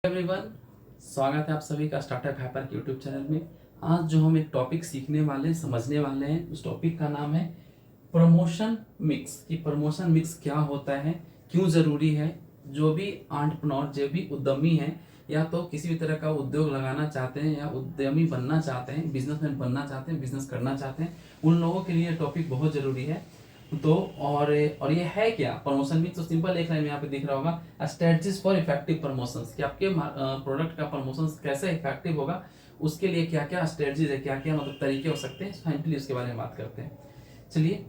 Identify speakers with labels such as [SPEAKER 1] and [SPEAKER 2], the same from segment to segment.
[SPEAKER 1] Everyone, स्वागत है आप सभी का स्टार्टअप हैपर के यूट्यूब चैनल में। आज जो हम एक टॉपिक सीखने वाले समझने वाले हैं, उस टॉपिक का नाम है प्रमोशन मिक्स। कि प्रमोशन मिक्स क्या होता है, क्यों ज़रूरी है। जो भी एंटरप्रेन्योर, जो भी उद्यमी हैं या तो किसी भी तरह का उद्योग लगाना चाहते हैं या उद्यमी बनना चाहते हैं, बिजनेसमैन बनना चाहते हैं, बिजनेस करना चाहते हैं, उन लोगों के लिए टॉपिक बहुत ज़रूरी है। तो और ये है क्या प्रमोशन मिक्स। तो सिंपल एक लाइन में यहाँ पे दिख रहा होगा, स्ट्रेटजीज फॉर इफेक्टिव प्रमोशंस। कि आपके प्रोडक्ट का प्रमोशन कैसे इफेक्टिव होगा, उसके लिए क्या क्या स्ट्रेटजीज है, क्या क्या मतलब तरीके हो सकते हैं, सिंपली उसके बारे में बात करते हैं। चलिए,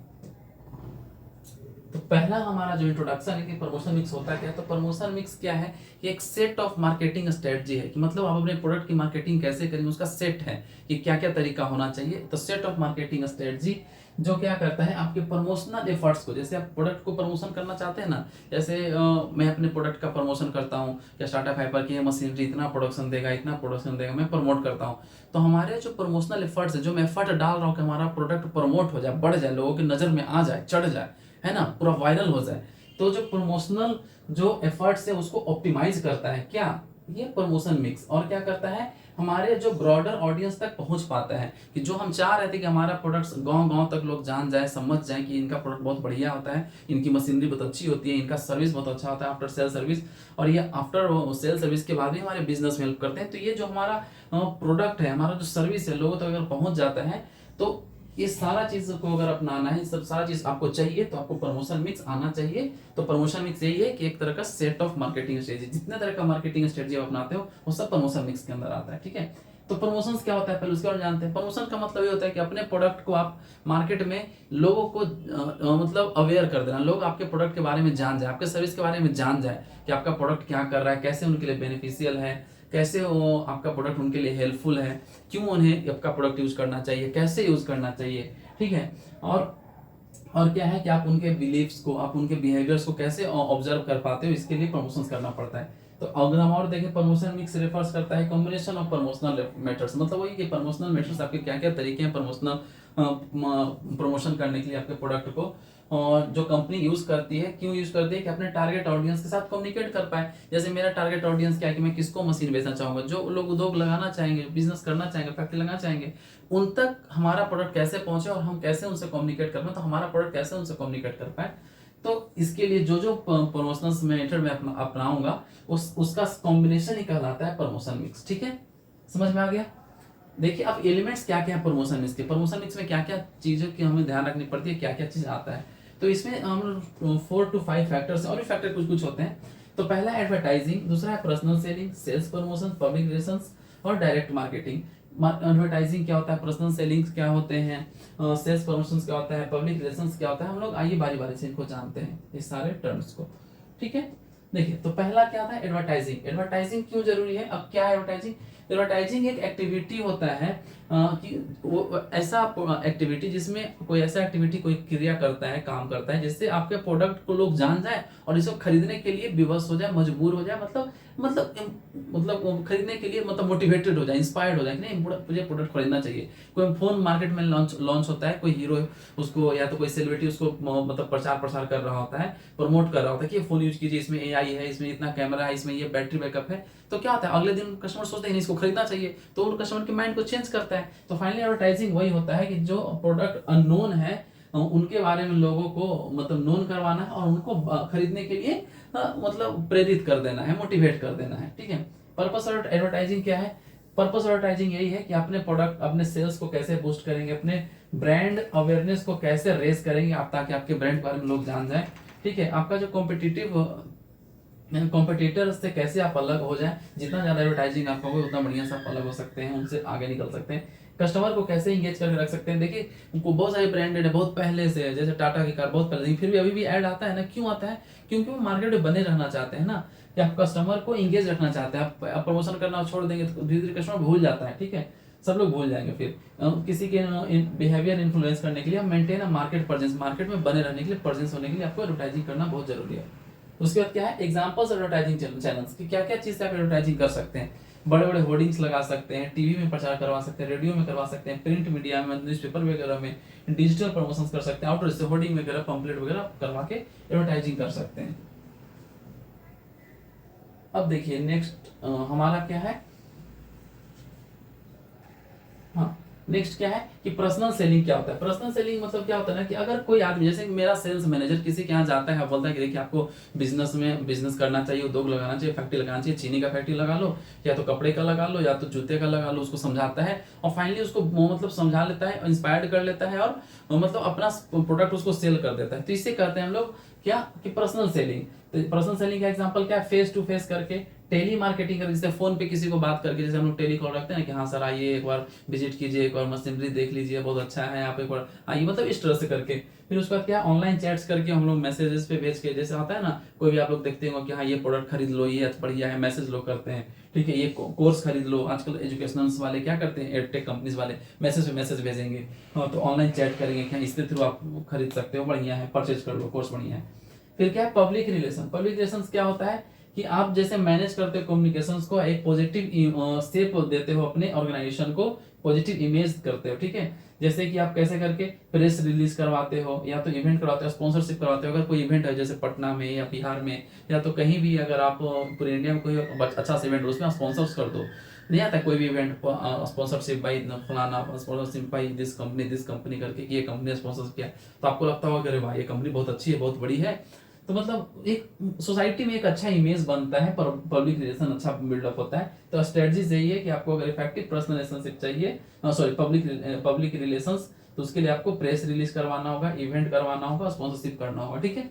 [SPEAKER 1] तो पहला हमारा जो इंट्रोडक्शन है कि प्रमोशन मिक्स होता क्या है। तो प्रमोशन मिक्स क्या है कि एक सेट ऑफ मार्केटिंग स्ट्रेटजी है। कि मतलब आप अपने प्रोडक्ट की मार्केटिंग कैसे करेंगे, उसका सेट है कि क्या क्या तरीका होना चाहिए। तो सेट ऑफ मार्केटिंग स्ट्रेटजी जो क्या करता है, आपके प्रमोशनल एफर्ट्स को, जैसे आप प्रोडक्ट को प्रमोशन करना चाहते हैं ना, जैसे मैं अपने प्रोडक्ट का प्रमोशन करता हूँ या स्टार्टअप हाइपर की मशीनरी इतना प्रोडक्शन देगा, इतना प्रोडक्शन देगा, मैं प्रमोट करता हूँ। तो हमारे जो प्रमोशनल एफर्ट्स है, जो मैं एफर्ट डाल रहा हूँ कि हमारा प्रोडक्ट प्रमोट हो जाए, बढ़ जाए, लोगों की नज़र में आ जाए, चढ़ जाए, है ना, पूरा वायरल हो जाए, तो जो प्रमोशनल जो एफर्ट्स है उसको ऑप्टिमाइज करता है क्या, ये प्रमोशन मिक्स। और क्या करता है, हमारे जो ब्रॉडर ऑडियंस तक पहुंच पाता है। कि जो हम चाह रहे थे कि हमारा प्रोडक्ट्स गांव गांव तक लोग जान जाए, समझ जाए कि इनका प्रोडक्ट बहुत बढ़िया होता है, इनकी मशीनरी बहुत अच्छी होती है, इनका सर्विस बहुत अच्छा होता है, आफ्टर सेल सर्विस, और ये आफ्टर सेल सर्विस के बाद भी हमारे बिजनेस में हेल्प करते हैं। तो ये जो हमारा प्रोडक्ट है, हमारा जो सर्विस है, लोगों तक अगर पहुंच जाता है, तो ये सारा चीज को अगर अपनाना है, सब सारा चीज आपको चाहिए, तो आपको प्रमोशन मिक्स आना चाहिए। तो प्रमोशन मिक्स यही है कि एक तरह का सेट ऑफ मार्केटिंग स्ट्रेटजी, जितने तरह का मार्केटिंग स्ट्रेटजी आप अपनाते हो वो सब प्रमोशन मिक्स के अंदर आता है। ठीक है, तो प्रमोशंस क्या होता है पहले उसके बारे में जानते हैं। प्रमोशन का मतलब ये होता है कि अपने प्रोडक्ट को आप मार्केट में लोगों को मतलब अवेयर कर देना, लोग आपके प्रोडक्ट के बारे में जान जाए, आपके सर्विस के बारे में जान जाए कि आपका प्रोडक्ट क्या कर रहा है, कैसे उनके लिए बेनिफिशियल है, कैसे वो आपका प्रोडक्ट उनके लिए हेल्पफुल है, क्यों उन्हें आपका प्रोडक्ट यूज करना चाहिए, कैसे यूज करना चाहिए। ठीक है, और क्या है कि आप उनके बिलीव्स को, आप उनके बिहेवियर्स को कैसे ऑब्जर्व कर पाते हो, इसके लिए प्रमोशंस करना पड़ता है। तो अगर हम और देखें, प्रमोशन मिक्स रेफर्स करता है कॉम्बिनेशन ऑफ प्रमोशनल मेथड्स। मतलब वही कि प्रमोशनल मेथड्स आपके क्या क्या तरीके हैं प्रमोशनल प्रमोशन करने के लिए आपके प्रोडक्ट को, और जो कंपनी यूज करती है, क्यों यूज करती है कि अपने टारगेट ऑडियंस के साथ कम्युनिकेट कर पाए। जैसे मेरा टारगेट ऑडियंस क्या है कि मैं किसको मशीन बेचना चाहूंगा, जो लोग उद्योग लगाना चाहेंगे, बिजनेस करना चाहेंगे, फैक्ट्री लगाना चाहेंगे, उन तक हमारा प्रोडक्ट कैसे पहुंचे और हम कैसे उनसे कम्युनिकेट कर पाए, तो हमारा प्रोडक्ट कैसे उनसे कम्युनिकेट कर पाए। तो इसके लिए जो जो प्रमोशनल मेथड मैं अपनाऊंगा, उसका कॉम्बिनेशन ही कहलाता है प्रमोशन मिक्स। ठीक है, समझ में आ गया। देखिए अब एलिमेंट्स क्या क्या है प्रमोशन मिक्स के। प्रमोशन मिक्स में क्या क्या चीज़ों की हमें ध्यान रखनी पड़ती है, क्या क्या चीज़ आता है। तो इसमें हम 4 to 5 फैक्टर्स, और भी फैक्टर कुछ कुछ होते हैं। तो पहला है एडवर्टाइजिंग, दूसरा है personal selling, sales promotion, public relations और डायरेक्ट मार्केटिंग। एडवर्टाइजिंग क्या होता है, पर्सनल सेलिंग क्या होते हैं, सेल्स प्रमोशन क्या होता है, पब्लिक रिलेशंस क्या होता है। हम लोग आइए बारी बारी से इनको जानते हैं, इस सारे टर्म्स को। ठीक है, देखिए तो पहला क्या था, एडवर्टाइजिंग। एडवर्टाइजिंग क्यों जरूरी है, अब क्या है एडवर्टाइजिंग। एडवर्टाइजिंग एक एक्टिविटी होता है कि वो ऐसा एक्टिविटी जिसमें कोई ऐसा एक्टिविटी, कोई क्रिया करता है, काम करता है, जिससे आपके प्रोडक्ट को लोग जान जाए और इसको खरीदने के लिए विवश हो जाए, मजबूर हो जाए, मतलब खरीदने के लिए मतलब मोटिवेटेड हो जाए, इंस्पायर्ड हो जाए कि नहीं मुझे प्रोडक्ट खरीदना चाहिए। कोई फोन मार्केट में लॉन्च होता है, कोई हीरो उसको या तो कोई सेलिब्रिटी उसको मतलब प्रचार प्रसार कर रहा होता है, प्रमोट कर रहा होता है कि ये फोन यूज कीजिए, इसमें एआई है, इसमें इतना कैमरा है, इसमें ये बैटरी बैकअप है। तो क्या होता है, अगले दिन कस्टमर सोचते हैं इसको खरीदना चाहिए, तो उन कस्टमर के माइंड को चेंज करता है। तो फाइनली एडवर्टाइजिंग वही होता है कि जो प्रोडक्ट अननोन है उनके बारे में लोगों को मतलब नोन करवाना है और उनको खरीदने के लिए मतलब प्रेरित कर देना है, मोटिवेट कर देना है। ठीक है, पर्पस ऑफ एडवर्टाइजिंग क्या है। पर्पस एडवर्टाइजिंग यही है कि अपने प्रोडक्ट, अपने सेल्स को कैसे बूस्ट करेंगे, अपने ब्रांड अवेयरनेस को कैसे रेस करेंगे आप, ताकि आपके ब्रांड के बारे में लोग जान जाए। ठीक है, आपका जो कॉम्पिटिटर से कैसे आप अलग हो जाए, जितना ज्यादा एडवर्टाइजिंग आपका हो उतना बढ़िया से आप अलग हो सकते हैं, उनसे आगे निकल सकते हैं। कस्टमर को कैसे इंगेज करके रख सकते हैं। देखिए उनको बहुत सारे ब्रांडेड है, बहुत पहले से है, जैसे टाटा की कार बहुत पहले से, फिर भी अभी भी ऐड आता है ना, क्यों आता है, क्योंकि वो मार्केट में बने रहना चाहते हैं ना, कि आप कस्टमर को इंगेज रखना चाहते हैं। आप प्रमोशन करना छोड़ देंगे तो धीरे धीरे कस्टमर भूल जाता है। ठीक है, सब लोग भूल जाएंगे। फिर किसी के बिहेवियर इन्फ्लुएंस करने के लिए मेंटेन मार्केट प्रेजेंस, मार्केट में बने रहने के लिए, प्रेजेंस होने के लिए आपको एडवर्टाइजिंग करना बहुत जरूरी है। उसके बाद क्या है, एग्जांपल्स एडवर्टाइजिंग चैनल्स की, क्या क्या चीज से आप एडवर्टाइजिंग कर सकते हैं। बड़े बड़े होर्डिंग्स लगा सकते हैं, टीवी में प्रचार करवा सकते हैं, रेडियो में करवा सकते हैं, प्रिंट मीडिया में, न्यूज़पेपर वगैरह में, डिजिटल प्रमोशंस कर सकते हैं, आउटडोर से होर्डिंग वगैरह, पंपलेट वगैरह करवा के एडवर्टाइजिंग कर सकते हैं। अब देखिए नेक्स्ट हमारा क्या है, हाँ नेक्स्ट क्या है कि पर्सनल सेलिंग क्या होता है। पर्सनल सेलिंग मतलब क्या होता है ना कि अगर कोई आदमी, जैसे मेरा सेल्स मैनेजर किसी के यहाँ जाता है, बोलता है कि देखिए आपको बिजनेस करना चाहिए, उद्योग लगाना चाहिए, फैक्ट्री लगाना चाहिए, चीनी का फैक्ट्री लगा लो, या तो कपड़े का लगा लो, या तो जूते का लगा लो, उसको समझाता है और फाइनली उसको वो मतलब समझा लेता है, इंस्पायर्ड कर लेता है और मतलब अपना प्रोडक्ट उसको सेल कर देता है। तो इससे करते हैं हम लोग क्या कि पर्सनल सेलिंग। तो पर्सनल सेलिंग का एग्जांपल क्या है, फेस टू फेस करके, टेली मार्केटिंग करके, जैसे फोन पे किसी को बात करके, जैसे हम लोग टेली कॉल रखते हैं ना कि हाँ सर आइए एक बार विजिट कीजिए, एक बार मशीनरी देख लीजिए, बहुत अच्छा है, आप एक बार आइए, मतलब इस तरह से करके। फिर उसके बाद क्या, ऑनलाइन चैट्स करके हम लोग मैसेजेस पे भेज के, जैसे आता है ना कोई भी आप लोग देखते हो कि हाँ ये प्रोडक्ट खरीद लो, ये बढ़िया है, मैसेज लोग करते हैं, ठीक है, ये कोर्स खरीद लो। आजकल एजुकेशनल वाले क्या करते हैं, एडटेक कंपनीज वाले मैसेज पे मैसेज भेजेंगे, हाँ तो ऑनलाइन चैट करेंगे कि इसके थ्रू आप खरीद सकते हो, बढ़िया है, परचेज कर लो, कोर्स बढ़िया है। फिर क्या है पब्लिक रिलेशन। पब्लिक रिलेशन क्या होता है कि आप जैसे मैनेज करते हो कम्युनिकेशंस को, एक पॉजिटिव शेप देते हो अपने ऑर्गेनाइजेशन को, पॉजिटिव इमेज करते हो, ठीक है। जैसे कि आप कैसे करके प्रेस रिलीज करवाते हो, या तो इवेंट करवाते हो, स्पॉन्सरशिप करवाते हो। अगर कोई इवेंट है जैसे पटना में या बिहार में या तो कहीं भी, अगर आप पूरे इंडिया में कोई अच्छा सा इवेंट हो उसमें स्पॉन्सर्स कर दो, नहीं आता कोई भी इवेंट स्पॉन्सरशिप बाई फलाना, स्पॉन्सरशिप बाई दिस कंपनी करके कि ये कंपनी स्पॉन्सर किया, तो आपको लगता होगा कि अरे भाई ये कंपनी बहुत अच्छी है, बहुत बड़ी है। तो मतलब एक सोसाइटी में एक अच्छा इमेज बनता है, पब्लिक रिलेशन अच्छा बिल्डअप होता है। तो स्ट्रेटजीज यही है कि आपको अगर इफेक्टिव पर्सनल रिलेशनशिप चाहिए, सॉरी पब्लिक रिलेशंस, तो उसके लिए आपको प्रेस रिलीज करवाना होगा, इवेंट करवाना होगा, स्पॉन्सरशिप करना होगा, ठीक है।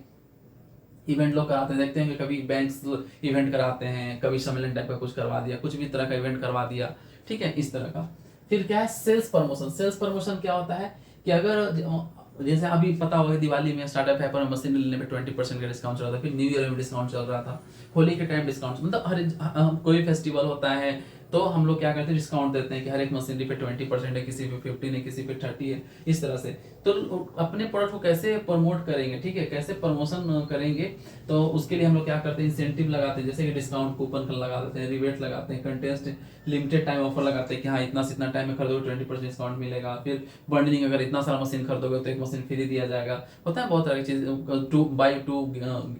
[SPEAKER 1] इवेंट लोग कराते हैं, देखते हैं कि कभी बैंक्स इवेंट कराते हैं, कभी सम्मेलन टाइप का कुछ करवा दिया, कुछ भी तरह का इवेंट करवा दिया, ठीक है, इस तरह का। फिर क्या है सेल्स प्रमोशन। सेल्स प्रमोशन क्या होता है कि अगर जैसे अभी पता होगा दिवाली में स्टार्टअप है पर मशीन लेने पे 20% का डिस्काउंट चल रहा था, फिर न्यू ईयर में डिस्काउंट चल रहा था, होली के टाइम डिस्काउंट, मतलब कोई फेस्टिवल होता है तो हम लोग क्या करते हैं डिस्काउंट देते हैं कि हर एक मशीनरी पे 20% है, किसी पे 15 है, किसी पे 30 है, इस तरह से। तो अपने प्रोडक्ट को कैसे प्रमोट करेंगे, ठीक है, कैसे प्रमोशन करेंगे, तो उसके लिए हम लोग क्या करते हैं इंसेंटिव लगाते हैं, जैसे कि डिस्काउंट कूपन लगा देते हैं, रिबेट लगाते हैं, कंटेस्ट लिमिटेड टाइम ऑफर लगाते हैं कि हाँ इतना से इतना टाइम में खरीदोगे 20% डिस्काउंट मिलेगा। फिर बंडलिंग, अगर इतना सारा मशीन खरीदोगे तो एक मशीन फ्री दिया जाएगा। होता है बहुत तरह की चीज, 2 बाई 2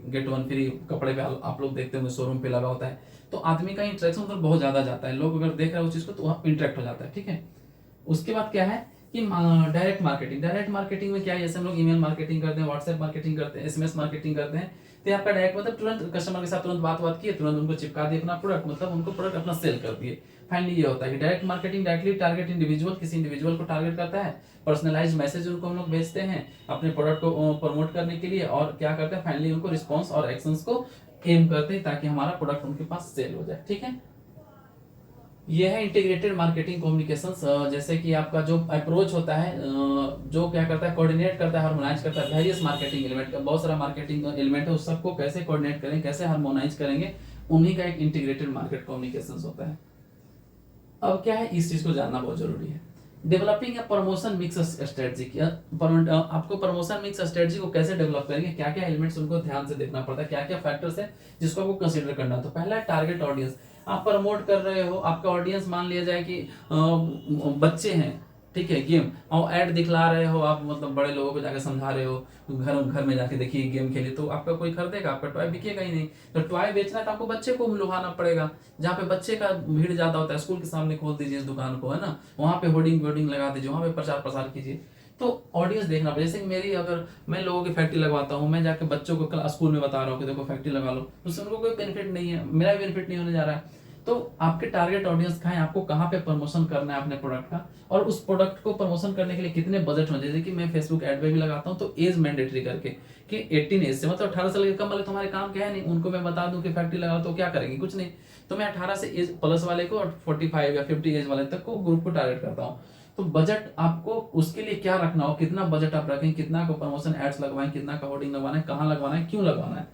[SPEAKER 1] गेट 1 फ्री, कपड़े पे आप लोग देखते होंगे शोरूम पे लगा होता है। तो आदमी का इंटरेक्शन मतलब बहुत ज्यादा जाता है, लोग अगर देख रहे हैं उस चीज को तो वहाँ इंटरेक्ट हो जाता है, ठीक है। उसके बाद क्या है कि डायरेक्ट मार्केटिंग। डायरेक्ट मार्केटिंग में क्या है, जैसे हम लोग ईमेल मार्केटिंग करते हैं, व्हाट्सएप मार्केटिंग करते हैं, एसएमएस मार्केटिंग करते हैं। तो आपका डायरेक्ट मतलब तुरंत कस्टमर के साथ तुरंत बात किए, तुरंत उनको चिपका दिए अपना प्रोडक्ट, मतलब उनको प्रोडक्ट अपना सेल कर दिए। फाइनली ये होता है कि direct marketing directly target individual, किसी इंडिविजुअल को टारगेट करता है, पर्सनलाइज्ड मैसेज उनको हम लोग भेजते हैं अपने प्रोडक्ट को प्रमोट करने के लिए, और क्या करते हैं फाइनली उनको रिस्पॉन्स और एक्शंस को एम करते हैं ताकि हमारा प्रोडक्ट उनके पास सेल हो जाए, ठीक है। ये है इंटीग्रेटेड मार्केटिंग कम्युनिकेशंस। जैसे कि आपका जो अप्रोच होता है, जो क्या करता है कोऑर्डिनेट करता है, हार्मोनाइज करता है वेरियस मार्केटिंग एलिमेंट का, बहुत सारा मार्केटिंग एलिमेंट है, उस सबको कैसे कोऑर्डिनेट करें, कैसे हार्मोनाइज करेंगे, उन्हीं का एक इंटीग्रेटेड मार्केट कम्युनिकेशंस होता है। अब क्या है इस चीज को जानना बहुत जरूरी है। डेवलपिंग प्रमोशन मिक्स स्ट्रेटजी, आपको प्रमोशन मिक्स स्ट्रेटजी को कैसे डेवलप करेंगे, क्या क्या एलिमेंट्स उनको ध्यान से देखना पड़ता है, क्या क्या फैक्टर्स है जिसको आपको कंसीडर करना है। तो पहला है टारगेट ऑडियंस। आप प्रमोट कर रहे हो, आपका ऑडियंस मान लिया जाए कि बच्चे हैं, ठीक है, गेम और ऐड दिखला रहे हो आप, मतलब बड़े लोगों को जाके समझा रहे हो, घर घर में जाके देखिए गेम खेलिए, तो आपका कोई खरीदेगा, आपका टॉय बिकेगा ही नहीं। तो टॉय बेचना है तो आपको बच्चे को लुभाना पड़ेगा, जहाँ पे बच्चे का भीड़ ज्यादा होता है, स्कूल के सामने खोल दीजिए इस दुकान को, है ना, वहां पे होर्डिंग वोर्डिंग लगा दीजिए, वहां पे प्रचार प्रसार कीजिए। तो ऑडियंस देखना पड़ेगा। जैसे मेरी, अगर मैं लोगों की फैक्ट्री लगवाता हूँ, मैं जाके बच्चों को स्कूल में बता रहा हूँ कि देखो फैक्ट्री लगा लो, उससे उनको कोई बेनिफिट नहीं है, मेरा भी बेनिफिट नहीं होने जा रहा है। तो आपके टारगेट ऑडियंस कहाँ है, आपको कहाँ पे प्रमोशन करना है अपने प्रोडक्ट का, और उस प्रोडक्ट को प्रमोशन करने के लिए कितने बजट होने। जैसे कि मैं फेसबुक एड पे भी लगाता हूँ तो एज मैंडेटरी करके कि 18 एज से, मतलब 18 साल के कम वाले तुम्हारे काम क्या है नहीं, उनको मैं बता दूं कि फैक्ट्री लगाओ तो क्या करेंगे, कुछ नहीं। तो मैं 18 से एज प्लस वाले को और 45 या 50 एज वाले तक को ग्रुप को टारगेट करता हूँ। तो बजट आपको उसके लिए क्या रखना हो, कितना बजट आप रखें, कितना को प्रमोशन एड्स लगवाएं, कितना का होर्डिंग लगवाना है, कहाँ लगवाना है, क्यों लगवाना है।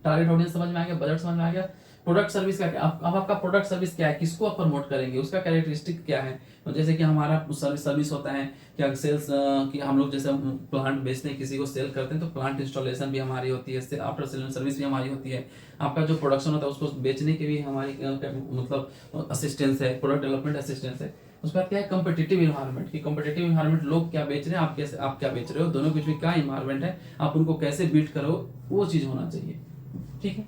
[SPEAKER 1] टारगेट ऑडियंस समझ में आ गया, बजट समझ में आ गया। प्रोडक्ट सर्विस का क्या, अब आपका प्रोडक्ट सर्विस क्या है, किसको आप प्रमोट करेंगे, उसका कैरेक्टरिस्टिक क्या है। तो जैसे कि हमारा सर्विस होता है क्या, सेल्स कि हम लोग जैसे प्लांट बेचते हैं, किसी को सेल करते हैं तो प्लांट इंस्टॉलेशन भी हमारी होती है, आफ्टर सेल सर्विस भी हमारी होती है। आपका जो प्रोडक्शन होता है उसको बेचने की भी हमारी मतलब असिस्टेंस है, प्रोडक्ट डेवलपमेंट असिस्टेंस है। उसके बाद क्या है कम्पिटिटिव इन्वायरमेंट, की कम्पिटिटिव इन्वायरमेंट, लोग क्या बेच रहे हैं, आप क्या बेच रहे हो, दोनों के बीच में क्या इन्वायरमेंट है, आप उनको कैसे बीट करो, वो चीज होना चाहिए, ठीक है।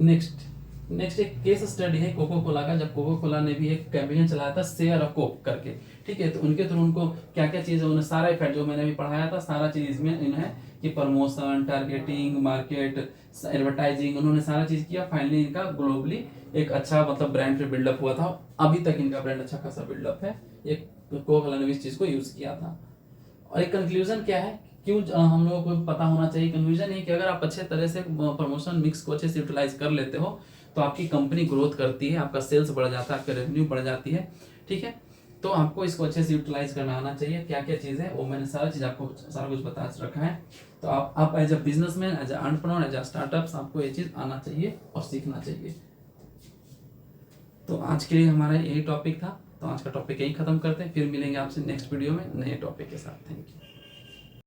[SPEAKER 1] नेक्स्ट नेक्स्ट एक केस स्टडी है कोको कोला का, जब कोको कोला ने भी एक कैंपेन चलाया था शेयर अ कोक करके, ठीक है। तो उनके थ्रू उनको क्या क्या चीज़ है, उन्हें सारा इफेक्ट जो मैंने अभी पढ़ाया था सारा चीज़ इसमें इन्हें कि प्रमोशन, टारगेटिंग, मार्केट, एडवर्टाइजिंग, उन्होंने सारा चीज़ किया। फाइनली इनका ग्लोबली एक अच्छा मतलब ब्रांड पे बिल्डअप हुआ था। अभी तक इनका ब्रांड अच्छा खासा बिल्डअप है। एक कोको कोला ने भी इस चीज़ को यूज़ किया था। और एक कंक्लूजन क्या है, क्यों हम लोगों को पता होना चाहिए, कंक्लूजन है कि अगर आप अच्छे तरह से प्रमोशन मिक्स को अच्छे से यूटिलाइज कर लेते हो तो आपकी कंपनी ग्रोथ करती है, आपका सेल्स बढ़ जाता है, आपका रेवेन्यू बढ़ जाती है, ठीक है। तो आपको इसको अच्छे से यूटिलाइज करना आना चाहिए। क्या क्या चीज़ है वो मैंने सारा चीज़ आपको सारा कुछ बता रखा है। तो आप as a businessman, as a entrepreneur, as a startups आपको ये चीज़ आना चाहिए और सीखना चाहिए। तो आज के लिए हमारा यही टॉपिक था। तो आज का टॉपिक यही खत्म करते हैं, फिर मिलेंगे आपसे नेक्स्ट वीडियो में नए टॉपिक के साथ। Thank you.